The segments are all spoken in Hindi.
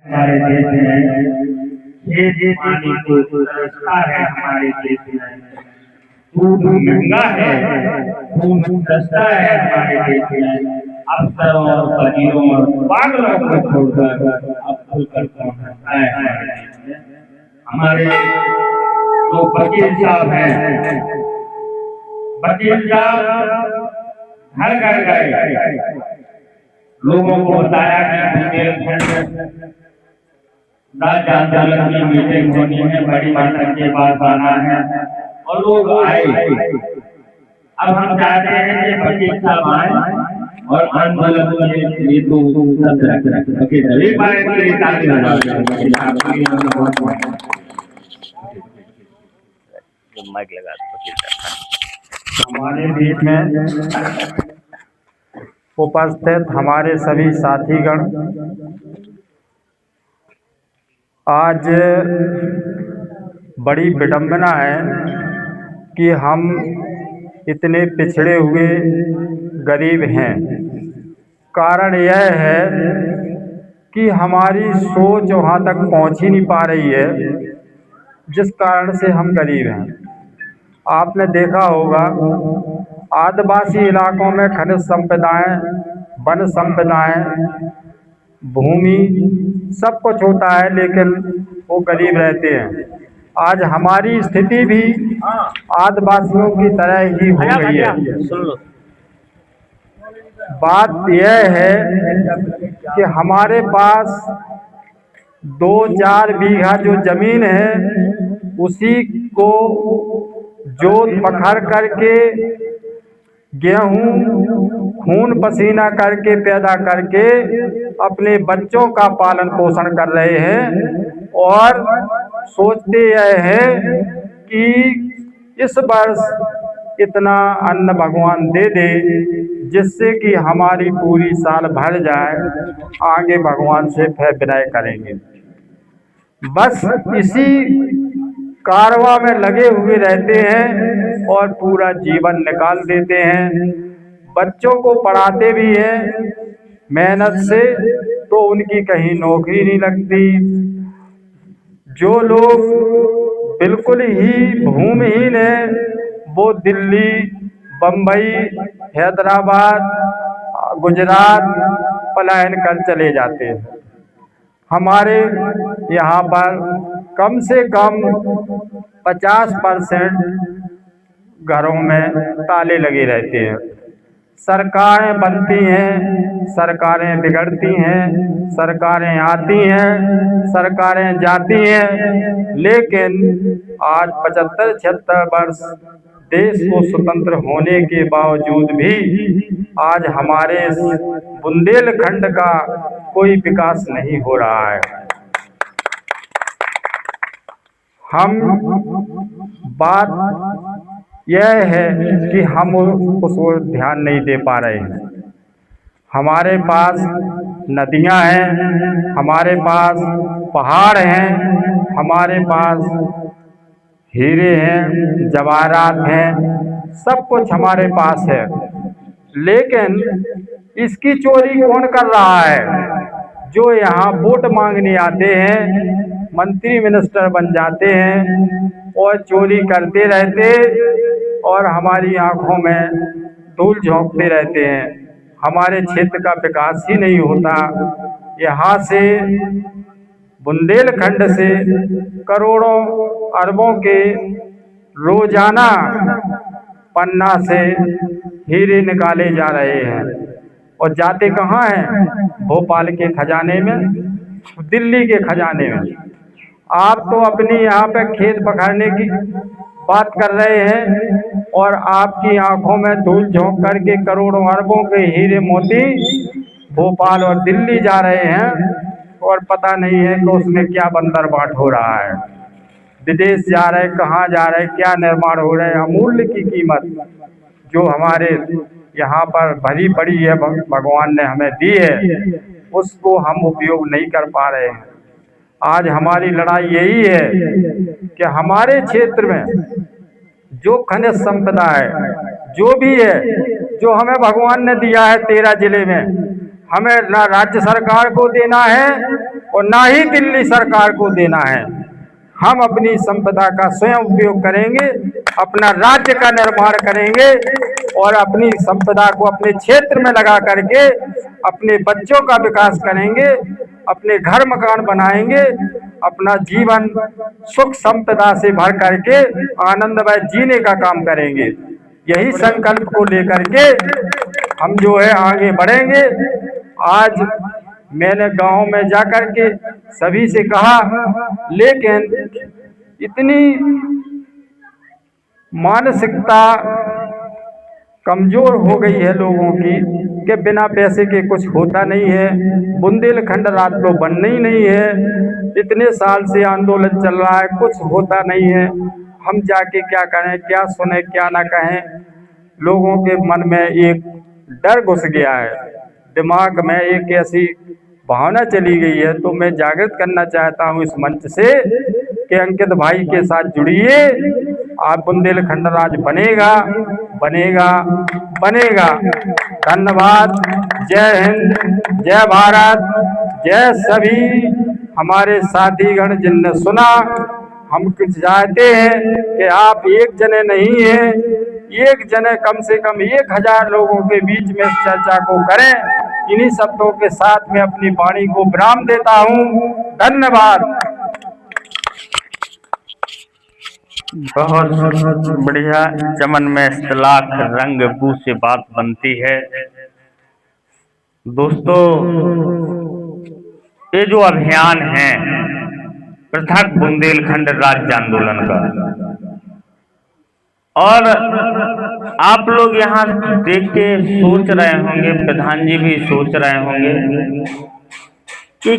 हमारे देश में ये पानी को सस्ता है, हमारे देश में दूध महंगा है, दूध सस्ता है हमारे देश में। अफसरों और वजीरों और पागलों को छोड़कर अब खुलकर कौन हंसता है हमारे देश में। हमारे जो वकील साहब हैं, वकील साहब घर घर गए, लोगों को बताया कि बुंदेलखंड राज्य आंदोलन की मीटिंग होनी है, बड़ी माता के पास आना है, और लोग आए। अब हम चाहते हैं कि वकील साहब आए और आंदोलन के लिए तो माइक लगा हमारे बीच में उपस्थित हमारे सभी साथीगण, आज बड़ी विडंबना है कि हम इतने पिछड़े हुए गरीब हैं। कारण यह है कि हमारी सोच वहाँ तक पहुँच ही नहीं पा रही है, जिस कारण से हम गरीब हैं। आपने देखा होगा आदिवासी इलाकों में खनिज संपदाएं, वन संपदाएं, भूमि सब कुछ होता है, लेकिन वो गरीब रहते हैं। आज हमारी स्थिति भी आदिवासियों की तरह ही हो गई है। बात यह है कि हमारे पास 2-4 बीघा जो जमीन है, उसी को जोत पखार करके गेहूं खून पसीना करके पैदा करके अपने बच्चों का पालन पोषण कर रहे हैं, और सोचते यह है कि इस वर्ष इतना अन्न भगवान दे दे जिससे कि हमारी पूरी साल भर जाए, आगे भगवान से फिर विनय करेंगे। बस इसी कारवां में लगे हुए रहते हैं और पूरा जीवन निकाल देते हैं। बच्चों को पढ़ाते भी हैं मेहनत से, तो उनकी कहीं नौकरी नहीं लगती। जो लोग बिल्कुल ही भूमिहीन हैं, वो दिल्ली, बम्बई, हैदराबाद, गुजरात पलायन कर चले जाते हैं। हमारे यहाँ पर कम से कम 50% घरों में ताले लगे रहते हैं। सरकारें बनती हैं, सरकारें बिगड़ती हैं, सरकारें आती हैं, सरकारें जाती हैं, लेकिन आज 75-76 वर्ष देश को स्वतंत्र होने के बावजूद भी आज हमारे बुंदेलखंड का कोई विकास नहीं हो रहा है। हम बात यह है कि हम उसको ध्यान नहीं दे पा रहे हैं। हमारे पास नदियां हैं, हमारे पास पहाड़ हैं, हमारे पास हीरे हैं, जवाहरात हैं, सब कुछ हमारे पास है, लेकिन इसकी चोरी कौन कर रहा है? जो यहाँ वोट मांगने आते हैं, मंत्री मिनिस्टर बन जाते हैं और चोरी करते रहते और हमारी आंखों में धूल झोंकते रहते हैं। हमारे क्षेत्र का विकास ही नहीं होता। यहाँ से बुंदेलखंड से करोड़ों अरबों के रोजाना पन्ना से हीरे निकाले जा रहे हैं, और जाते कहाँ हैं? भोपाल के खजाने में, दिल्ली के खजाने में। आप तो अपनी यहाँ पे खेत पखारने की बात कर रहे हैं, और आपकी आंखों में धूल झोंक करके करोड़ों अरबों के हीरे मोती भोपाल और दिल्ली जा रहे हैं, और पता नहीं है कि उसमें क्या बंदरबाट हो रहा है। विदेश जा रहे, कहाँ जा रहे, क्या निर्माण हो रहे हैं। अमूल्य की कीमत जो हमारे यहाँ पर भरी पड़ी है, भगवान ने हमें दी है, उसको हम उपयोग नहीं कर पा रहे हैं। आज हमारी लड़ाई यही है कि हमारे क्षेत्र में जो खनिज संपदा है, जो भी है, जो हमें भगवान ने दिया है 13 जिले में, हमें ना राज्य सरकार को देना है और ना ही दिल्ली सरकार को देना है। हम अपनी संपदा का स्वयं उपयोग करेंगे, अपना राज्य का निर्माण करेंगे और अपनी संपदा को अपने क्षेत्र में लगा करके अपने बच्चों का विकास करेंगे, अपने घर मकान बनाएंगे, अपना जीवन सुख संपदा से भर करके आनंदमय जीने का काम करेंगे। यही संकल्प को लेकर के हम जो है आगे बढ़ेंगे। आज मैंने गांव में जाकर के सभी से कहा, लेकिन इतनी मानसिकता कमजोर हो गई है लोगों की कि बिना पैसे के कुछ होता नहीं है, बुंदेलखंड राज्य तो बनना ही नहीं है, इतने साल से आंदोलन चल रहा है, कुछ होता नहीं है, हम जाके क्या करें, क्या सुने क्या ना कहें। लोगों के मन में एक डर घुस गया है, दिमाग में एक ऐसी भावना चली गई है। तो मैं जागृत करना चाहता हूँ इस मंच से कि अंकित भाई के साथ जुड़िए, आप बुंदेलखंड राज बनेगा बनेगा बनेगा। धन्यवाद। जय हिंद, जय भारत, जय सभी हमारे साथीगण जिनने सुना। हम कुछ चाहते हैं कि आप एक जने नहीं हैं, एक जने कम से कम 1000 लोगों के बीच में इस चर्चा को करें। इन्हीं शब्दों के साथ मैं अपनी वाणी को विराम देता हूँ। धन्यवाद। बहुत बढ़िया। चमन में इख्तिलाफ रंग बू से बात बनती है। दोस्तों, ये जो अभियान है पृथक बुंदेलखंड राज्य आंदोलन का, और आप लोग यहाँ देख के सोच रहे होंगे, प्रधान जी भी सोच रहे होंगे कि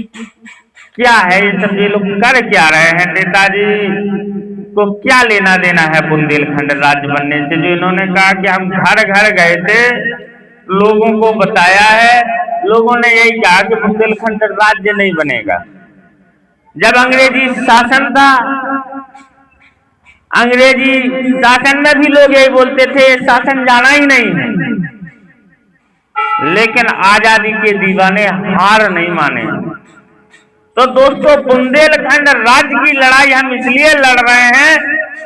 क्या है ये सब, ये लोग कर क्या रहे हैं, नेताजी को क्या लेना देना है बुंदेलखंड राज्य बनने से। जो इन्होंने कहा कि हम घर घर गए थे, लोगों को बताया है, लोगों ने यही कहा कि बुंदेलखंड राज्य नहीं बनेगा। जब अंग्रेजी शासन था, अंग्रेजी शासन में भी लोग यही बोलते थे शासन जाना ही नहीं है, लेकिन आजादी के दीवाने हार नहीं माने। तो दोस्तों, बुंदेलखंड राज्य की लड़ाई हम इसलिए लड़ रहे हैं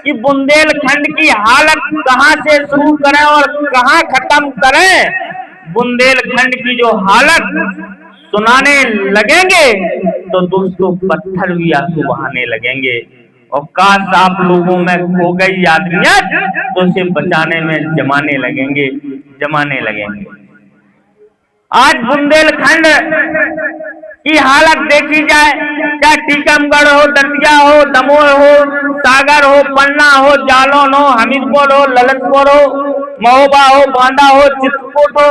कि बुंदेलखंड की हालत कहां से शुरू करें और कहां खत्म करें। बुंदेलखंड की जो हालत सुनाने लगेंगे तो दोस्तों पत्थर भी आंसू बहाने लगेंगे। और काश आप लोगों में खो गई आदमियत तो उसे बचाने में जमाने लगेंगे। आज बुंदेलखंड की हालत देखी जाए, चाहे टीकमगढ़ हो, दतिया हो, दमोह हो, सागर हो, पन्ना हो, जालौन हो, हमीरपुर हो, ललितपुर हो, महोबा हो, बांदा हो, चित्रकूट हो,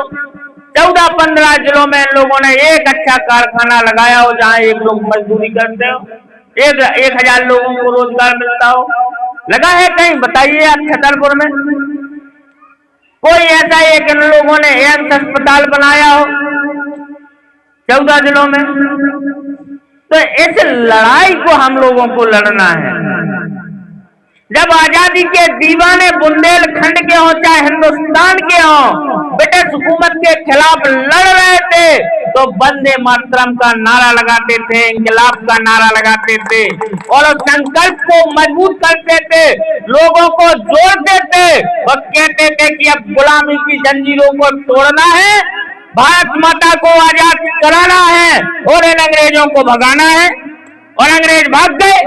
14-15 जिलों में इन लोगों ने एक अच्छा कारखाना लगाया हो जहाँ एक लोग मजदूरी करते हो, 1000 लोगों को रोजगार मिलता हो। लगा है कहीं? बताइए आप छतरपुर में कोई ऐसा एक इन लोगों ने एम्स अस्पताल बनाया हो 14 जिलों में? तो इस लड़ाई को हम लोगों को लड़ना है। जब आजादी के दीवाने बुंदेलखंड के हों चाहे हिंदुस्तान के हों, ब्रिटिश हुकूमत के खिलाफ लड़ रहे थे तो वंदे मातरम का नारा लगाते थे, इंकलाब का नारा लगाते थे और उस संकल्प को मजबूत करते थे, लोगों को जोड़ते थे और कहते थे कि अब गुलामी की जंजीरों को तोड़ना है, भारत माता को आजाद कराना है और इन अंग्रेजों को भगाना है। और अंग्रेज भाग गए।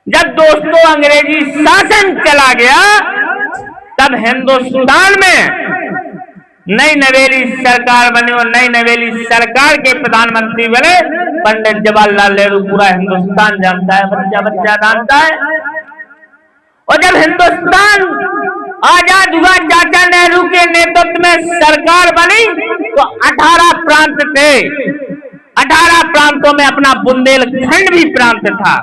जब दोस्तों अंग्रेजी शासन चला गया तब हिंदुस्तान में नई नवेली सरकार बनी और नई नवेली सरकार के प्रधानमंत्री बने पंडित जवाहरलाल नेहरू। पूरा हिंदुस्तान जानता है, बच्चा बच्चा जानता है। और जब हिंदुस्तान आजाद हुआ, चाचा नेहरू के नेतृत्व में सरकार बनी तो 18 प्रांत थे, 18 प्रांतों में अपना बुंदेलखंड भी प्रांत था।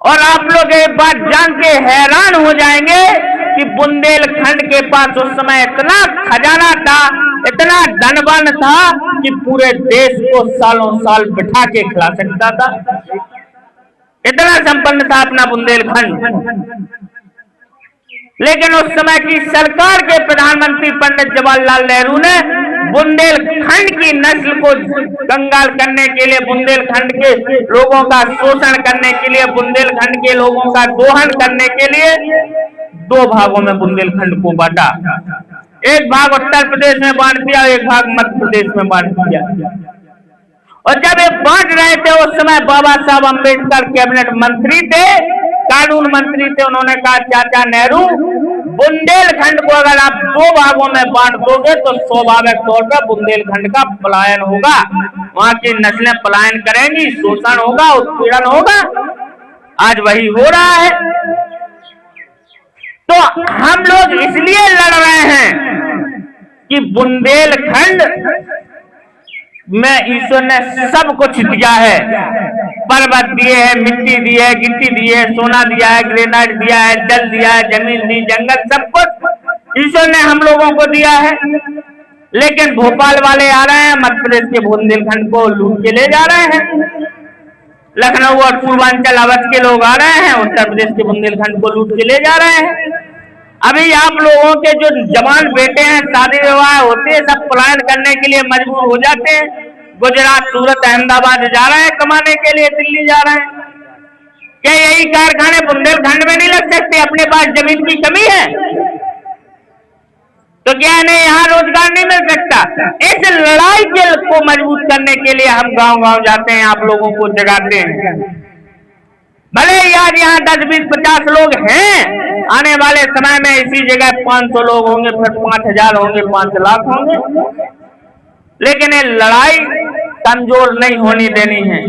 और आप लोग एक बात जान के हैरान हो जाएंगे कि बुंदेलखंड के पास उस समय इतना खजाना था, इतना धनवान था कि पूरे देश को सालों साल बिठा के खिला सकता था। इतना संपन्न था अपना बुंदेलखंड। लेकिन उस समय की सरकार के प्रधानमंत्री पंडित जवाहरलाल नेहरू ने बुंदेलखंड की नस्ल को कंगाल करने के लिए, बुंदेलखंड के लोगों का शोषण करने के लिए, बुंदेलखंड के लोगों का दोहन करने के लिए 2 भागों में बुंदेलखंड को बांटा। एक भाग उत्तर प्रदेश में बांट दिया, एक भाग मध्य प्रदेश में बांट दिया। और जब ये बांट रहे थे उस समय बाबा साहब अम्बेडकर कैबिनेट मंत्री थे, कानून मंत्री थे। उन्होंने कहा, चाचा नेहरू, बुंदेलखंड को अगर आप 2 भागों में बांट दोगे तो स्वाभाविक तौर पर बुंदेलखंड का पलायन होगा, वहां की नस्लें पलायन करेंगी, शोषण होगा, उत्पीड़न होगा। आज वही हो रहा है। तो हम लोग इसलिए लड़ रहे हैं कि बुंदेलखंड में ईश्वर ने सब कुछ दिया है, पर्वत दिए है, मिट्टी दी है, गिट्टी दी है, सोना दिया है, ग्रेनाइट दिया है, जल दिया है, जमीन दी, जंगल, सब कुछ ईश्वर ने हम लोगों को दिया है। लेकिन भोपाल वाले आ रहे हैं, मध्य प्रदेश के बुंदेलखंड को लूट के ले जा रहे हैं। लखनऊ और पूर्वांचल अवध के लोग आ रहे हैं, उत्तर प्रदेश के बुंदेलखंड को लूट के ले जा रहे हैं। अभी आप लोगों के जो जवान बेटे हैं, शादी विवाह होते हैं, सब पलायन करने के लिए मजबूर हो जाते हैं। गुजरात, सूरत, अहमदाबाद जा रहे हैं कमाने के लिए, दिल्ली जा रहे हैं। क्या यही कारखाने बुंदेलखंड में नहीं लग सकते? अपने पास जमीन की कमी है तो क्या इन्हें यहाँ रोजगार नहीं मिल सकता? इस लड़ाई को मजबूत करने के लिए हम गांव-गांव जाते हैं, आप लोगों को जगाते हैं। भले यार यहाँ 10, 20, 50 लोग हैं, आने वाले समय में इसी जगह 500 लोग होंगे, फिर 5000 होंगे, 5 लाख होंगे। लेकिन ये लड़ाई कमजोर नहीं होने देनी है।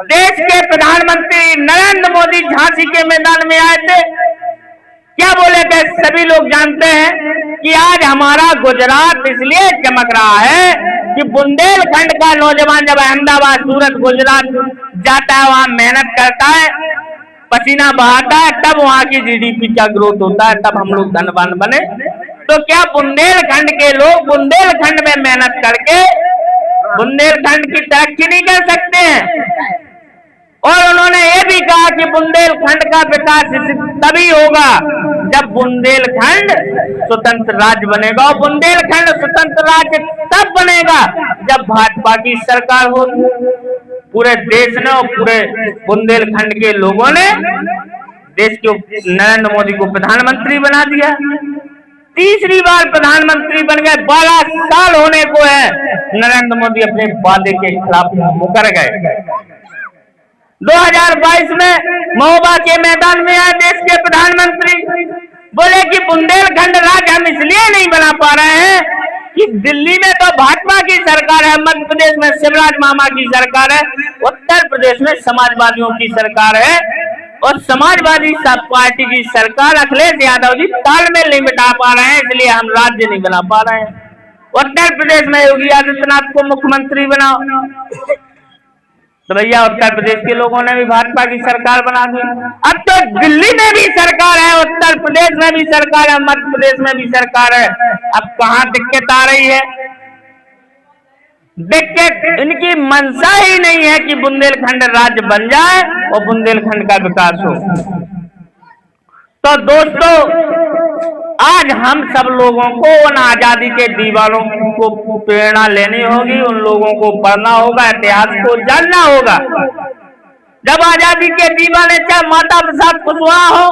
देश के प्रधानमंत्री नरेंद्र मोदी झांसी के मैदान में आए थे, क्या बोले थे? सभी लोग जानते हैं कि आज हमारा गुजरात इसलिए चमक रहा है कि बुंदेलखंड का नौजवान जब अहमदाबाद, सूरत, गुजरात जाता है, वहां मेहनत करता है, पसीना बहाता है, तब वहां की जीडीपी का ग्रोथ होता है, तब हम लोग धनवान बने। तो क्या बुंदेलखंड के लोग बुंदेलखंड में मेहनत करके बुंदेलखंड की तरक्की नहीं कर सकते हैं? और उन्होंने ये भी कहा कि बुंदेलखंड का विकास तभी होगा जब बुंदेलखंड स्वतंत्र राज्य बनेगा। और बुंदेलखंड स्वतंत्र राज्य तब बनेगा जब भाजपा की सरकार होगी। पूरे देश ने और पूरे बुंदेलखंड के लोगों ने देश के नरेंद्र मोदी को प्रधानमंत्री बना दिया। 3री बार प्रधानमंत्री बन गए। 12 साल होने को है, नरेंद्र मोदी अपने वादे के खिलाफ मुकर गए। 2022 में महोबा के मैदान में आए देश के प्रधानमंत्री, बोले कि बुंदेलखंड राज्य हम इसलिए नहीं बना पा रहे हैं कि दिल्ली में तो भाजपा की सरकार है, मध्य प्रदेश में शिवराज मामा की सरकार है, उत्तर प्रदेश में समाजवादियों की सरकार है। और समाजवादी पार्टी की सरकार अखिलेश यादव जी तालमेल नहीं बिठा पा रहे हैं, इसलिए हम राज्य नहीं बना पा रहे हैं। उत्तर प्रदेश में योगी आदित्यनाथ को मुख्यमंत्री बनाओ, तो भैया उत्तर प्रदेश के लोगों ने भी भाजपा की सरकार बना दी। अब तो दिल्ली में भी सरकार है, उत्तर प्रदेश में भी सरकार है, मध्य प्रदेश में भी सरकार है। अब कहाँ दिक्कत आ रही है? दिक्कत इनकी मंशा ही नहीं है कि बुंदेलखंड राज्य बन जाए और बुंदेलखंड का विकास हो। तो दोस्तों, आज हम सब लोगों को उन आजादी के दीवारों को प्रेरणा लेनी होगी, उन लोगों को पढ़ना होगा, इतिहास को जानना होगा। जब आजादी के दीवाने चाहे माता प्रसाद कुशवाहा हो,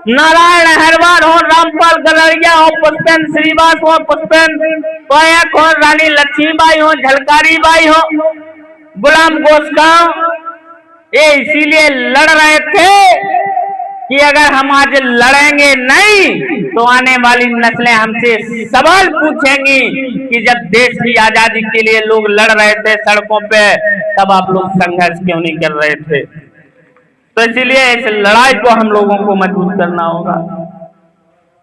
नारायण अहरवाल हो, रामपाल गलरिया हो, पुष्पेंद्र श्रीवास हो, पुष्पेंद्र पायक हो, रानी लक्ष्मीबाई हो, झलकारी बाई हो, गुलाम गोस्गांव, ये इसीलिए लड़ रहे थे कि अगर हम आज लड़ेंगे नहीं तो आने वाली नस्लें हमसे सवाल पूछेंगी कि जब देश की आजादी के लिए लोग लड़ रहे थे सड़कों पे, तब आप लोग संघर्ष क्यों नहीं कर रहे थे? तो इसीलिए इस लड़ाई को हम लोगों को मजबूत करना होगा।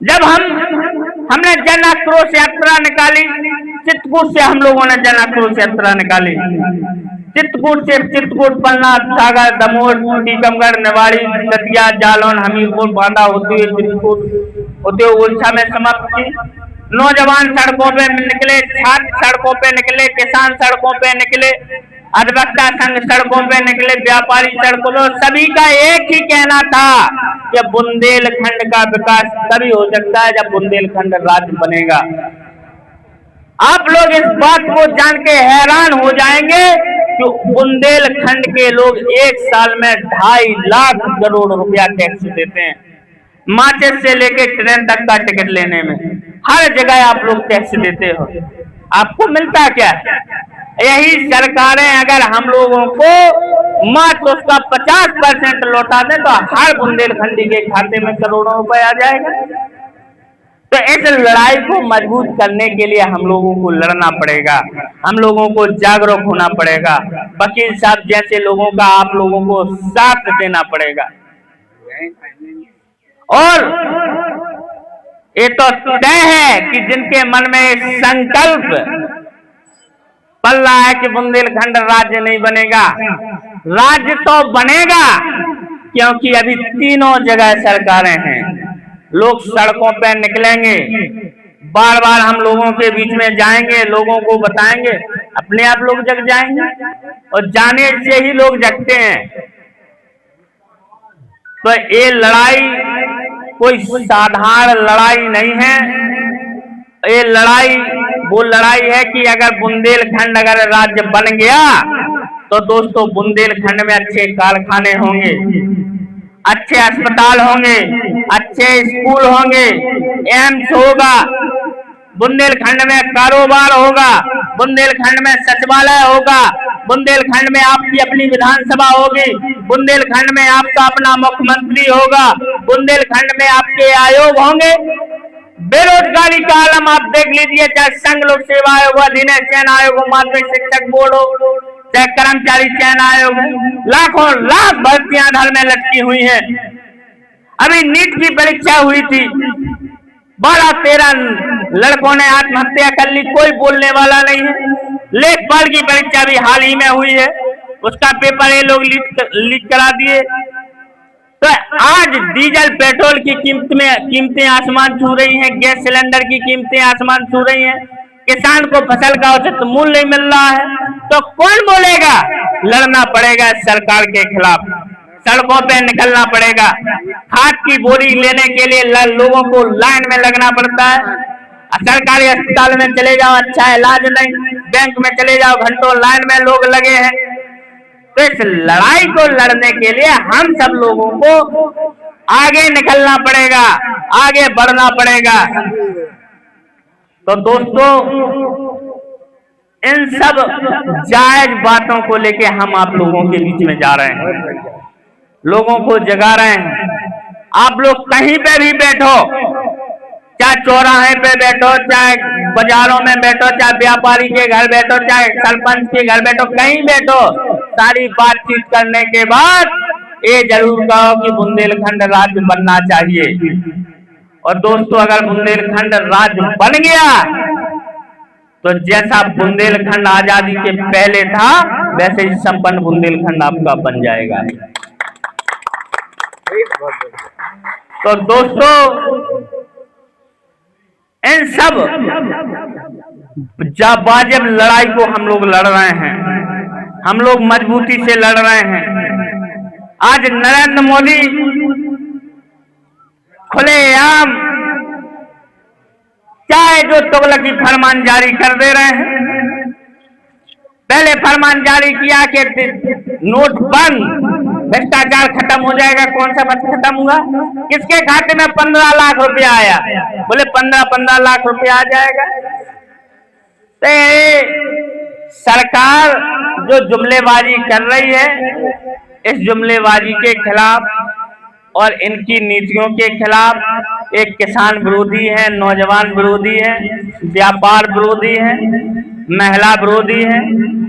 जब हमने जन आक्रोश यात्रा निकाली, चित्रकूट से हम लोगों ने जन आक्रोश यात्रा निकाली, चित्रकूट से चित्रकूट, पन्ना, सागर, दमोह, टीकमगढ़, निवाड़ी, दतिया, जालौन, हमीरपुर, बांदा होते हुए चित्रकूट होते हुए उड़ीसा में समाप्त की। नौजवान सड़कों पे निकले, छात्र सड़कों पे निकले, किसान सड़कों पे निकले, अधिवक्ता संघ सड़कों पे निकले, व्यापारी सड़कों पे, सभी का एक ही कहना था कि बुंदेलखंड का विकास तभी हो सकता है जब बुंदेलखंड राज्य बनेगा। आप लोग इस बात को जान के हैरान हो जाएंगे कि बुंदेलखंड के लोग एक साल में 2.5 लाख करोड़ रुपया टैक्स देते हैं। माचिस से लेके ट्रेन तक का टिकट लेने में हर जगह आप लोग टैक्स देते हो, आपको मिलता क्या? यही सरकारें अगर हम लोगों को मात्र उसका 50% लौटा दें तो हर बुंदेलखंडी के खाते में करोड़ों रुपए आ जाएगा। तो इस लड़ाई को मजबूत करने के लिए हम लोगों को लड़ना पड़ेगा, हम लोगों को जागरूक होना पड़ेगा, वकील साहब जैसे लोगों का आप लोगों को साथ देना पड़ेगा। और ये तो तय है कि जिनके मन में संकल्प पल रहा है कि बुंदेलखंड राज्य नहीं बनेगा, राज्य तो बनेगा, क्योंकि अभी तीनों जगह सरकारें हैं। लोग सड़कों पर निकलेंगे, बार बार हम लोगों के बीच में जाएंगे, लोगों को बताएंगे, अपने आप लोग जग जाएंगे, और जाने से ही लोग जगते हैं। तो ये लड़ाई कोई साधारण लड़ाई नहीं है, ये लड़ाई वो लड़ाई है कि अगर बुंदेलखंड अगर राज्य बन गया तो दोस्तों बुंदेलखंड में अच्छे कारखाने होंगे, अच्छे अस्पताल होंगे, अच्छे स्कूल होंगे, एम्स होगा, बुंदेलखंड में कारोबार होगा, बुंदेलखंड में सचिवालय होगा, बुंदेलखंड में आपकी अपनी विधानसभा होगी, बुंदेलखंड में आपका अपना मुख्यमंत्री होगा, बुंदेलखंड में आपके आयोग होंगे। बेरोजगारी का आलम आप देख लीजिए, चाहे संघ लोक सेवा आयोग, अधीनस्थ चयन आयोग, माध्यमिक शिक्षक बोर्ड हो, चाहे कर्मचारी चयन आयोग, लाखों लाख भर्तियां धर में लटकी हुई हैं। अभी नीट की परीक्षा हुई थी, 12-13 लड़कों ने आत्महत्या कर ली, कोई बोलने वाला नहीं है। लेखपाल की परीक्षा भी हाल ही में हुई है, उसका पेपर ये लोग लीक करा दिए। तो आज डीजल पेट्रोल की कीमतें आसमान छू रही हैं, गैस सिलेंडर की कीमतें आसमान छू रही हैं, किसान को फसल का उचित मूल्य नहीं मिल रहा है, तो कौन बोलेगा? लड़ना पड़ेगा सरकार के खिलाफ, सड़कों पे निकलना पड़ेगा। खाद की बोरी लेने के लिए लोगों को लाइन में लगना पड़ता है। सरकारी अस्पताल में चले जाओ, अच्छा इलाज नहीं, बैंक में चले जाओ, घंटों लाइन में लोग लगे हैं। तो इस लड़ाई को लड़ने के लिए हम सब लोगों को आगे निकलना पड़ेगा, आगे बढ़ना पड़ेगा। तो दोस्तों, इन सब जायज बातों को लेके हम आप लोगों के बीच में जा रहे हैं, लोगों को जगा रहे हैं। आप लोग कहीं पे भी बैठो, चाहे चौराहे पे बैठो, चाहे बाजारों में बैठो, चाहे व्यापारी के घर बैठो, चाहे सरपंच के घर बैठो, कहीं बैठो, सारी बातचीत करने के बाद ये जरूर कहो कि बुंदेलखंड राज्य बनना चाहिए। और दोस्तों, अगर बुंदेलखंड राज्य बन गया तो जैसा बुंदेलखंड आजादी के पहले था वैसे ही संपन्न बुंदेलखंड आपका बन जाएगा। तो दोस्तों, इन सब वाजिब लड़ाई को हम लोग लड़ रहे हैं, हम लोग मजबूती से लड़ रहे हैं। आज नरेंद्र मोदी खुलेआम चाहे जो तुगलकी फरमान जारी कर दे रहे हैं। पहले फरमान जारी किया कि नोट बंद, भ्रष्टाचार खत्म हो जाएगा। कौन सा खत्म हुआ? किसके खाते में 15 लाख रुपया आया? बोले 15 लाख रुपया आ जाएगा। तो सरकार जो जुमलेबाजी कर रही है, इस जुमलेबाजी के खिलाफ और इनकी नीतियों के खिलाफ एक किसान विरोधी है, नौजवान विरोधी है, व्यापार विरोधी है, महिला विरोधी है।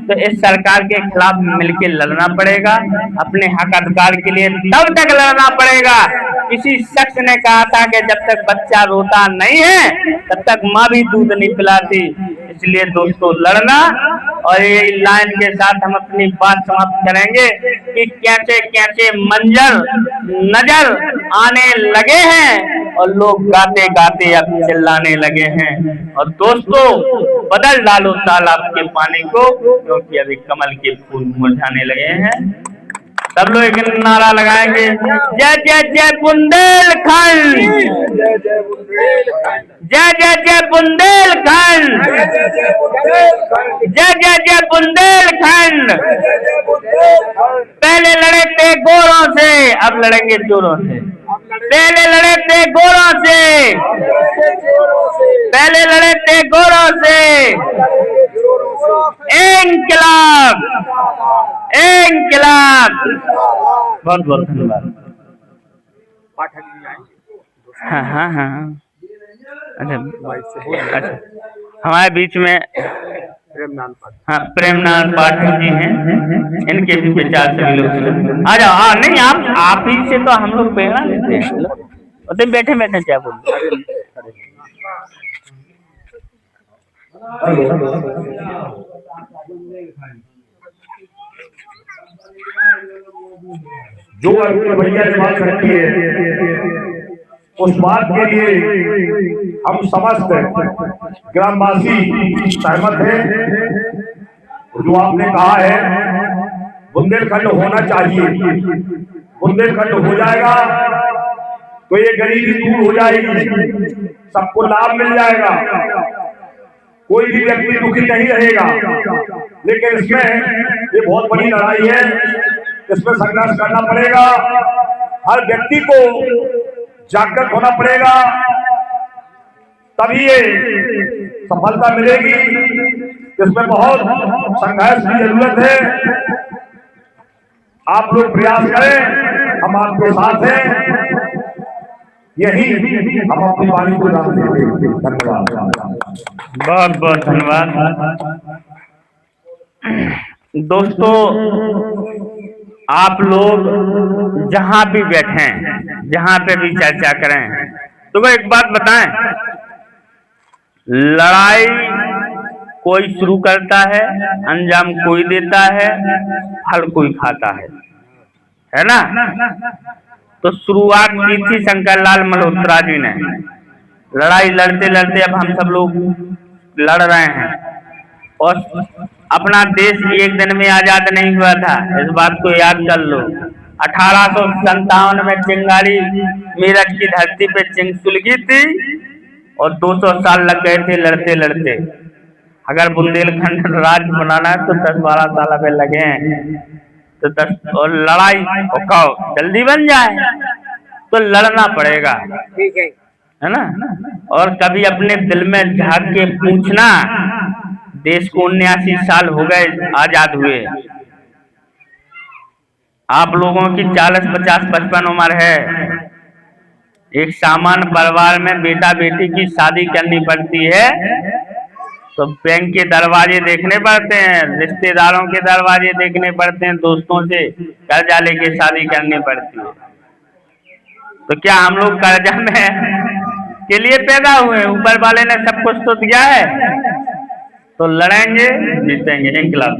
तो इस सरकार के खिलाफ मिलकर लड़ना पड़ेगा, अपने हक अधिकार के लिए तब तक लड़ना पड़ेगा किसी शख्स ने कहा था कि जब तक बच्चा रोता नहीं है तब तक माँ भी दूध नहीं पिलाती। इसलिए दोस्तों लड़ना, और ये लाइन के साथ हम अपनी बात समाप्त करेंगे कि कैसे कैसे मंजर नजर आने लगे हैं और लोग गाते गाते अब चिल्लाने लगे हैं। और दोस्तों बदल डालो तालाब के पानी को, क्योंकि अभी कमल के फूल मुरझाने लगे हैं। सब लोग एक नारा लगाएंगे, जय जय जय बुंदेलखंड, जय जय जय बुंदेलखंड, जय जय जय बुंदेलखंड। पहले लड़े थे गोरों से, अब लड़ेंगे चोरों से। पहले लड़े थे गोरों से, पहले लड़े थे गोरों से। इंकलाब, इंकलाब। बहुत बहुत धन्यवाद। हाँ हाँ हाँ, अच्छा, हमारे बीच में हाँ प्रेमनाथ पाठक जी हैं, इनके भी विचार से लोग आ जाओ। हाँ नहीं, आप ही से तो हम लोग प्रेरणा लेते हैं। तो बैठे बैठे क्या बोल, जो भैया ने बात रखी है उस बात के लिए हम समस्त ग्रामवासी सहमत हैं। जो आपने कहा है बुंदेलखंड होना चाहिए, बुंदेलखंड हो जाएगा तो ये गरीबी दूर हो जाएगी, सबको लाभ मिल जाएगा, कोई भी व्यक्ति दुखी नहीं रहेगा। लेकिन इसमें ये बहुत बड़ी लड़ाई है, इसमें संघर्ष करना पड़ेगा, हर व्यक्ति को जागृत होना पड़ेगा, तभी ये सफलता मिलेगी। इसमें बहुत संघर्ष की जरूरत है। आप लोग प्रयास करें, हम आपके साथ हैं, यही हम अपनी वाणी को दान देंगे। धन्यवाद, बहुत बहुत धन्यवाद। दोस्तों आप लोग जहां भी बैठे, जहां पे भी चर्चा करें, तो एक बात बताएं, लड़ाई कोई शुरू करता है, अंजाम कोई देता है, फल कोई खाता है ना। तो शुरुआत की थी शंकरलाल मल्होत्रा जी ने। लड़ाई लड़ते लड़ते अब हम सब लोग लड़ रहे हैं, और अपना देश एक दिन में आजाद नहीं हुआ था, इस बात को याद कर लो। 1857 में चिंगारी मेरठ की धरती पे चिंग सुलगी थी, और 200 साल लग गए थे लड़ते लड़ते। अगर बुंदेलखंड राज्य बनाना है तो 10-12 साल अभी लगे हैं, तो 10 और लड़ाई कहो जल्दी बन जाए तो लड़ना पड़ेगा, ठीक है ना। और कभी अपने दिल में झांक के पूछना, देश को 79 साल हो गए आजाद हुए, आप लोगों की 40, 50, 55 उम्र है। एक सामान्य परिवार में बेटा बेटी की शादी करनी पड़ती है तो बैंक के दरवाजे देखने पड़ते हैं, रिश्तेदारों के दरवाजे देखने पड़ते हैं, दोस्तों से कर्जा लेके शादी करनी पड़ती है। तो क्या हम लोग कर्जा में के लिए पैदा हुए? ऊपर वाले ने सब कुछ तो दिया है, तो लड़ेंगे, जीतेंगे। इंकलाब।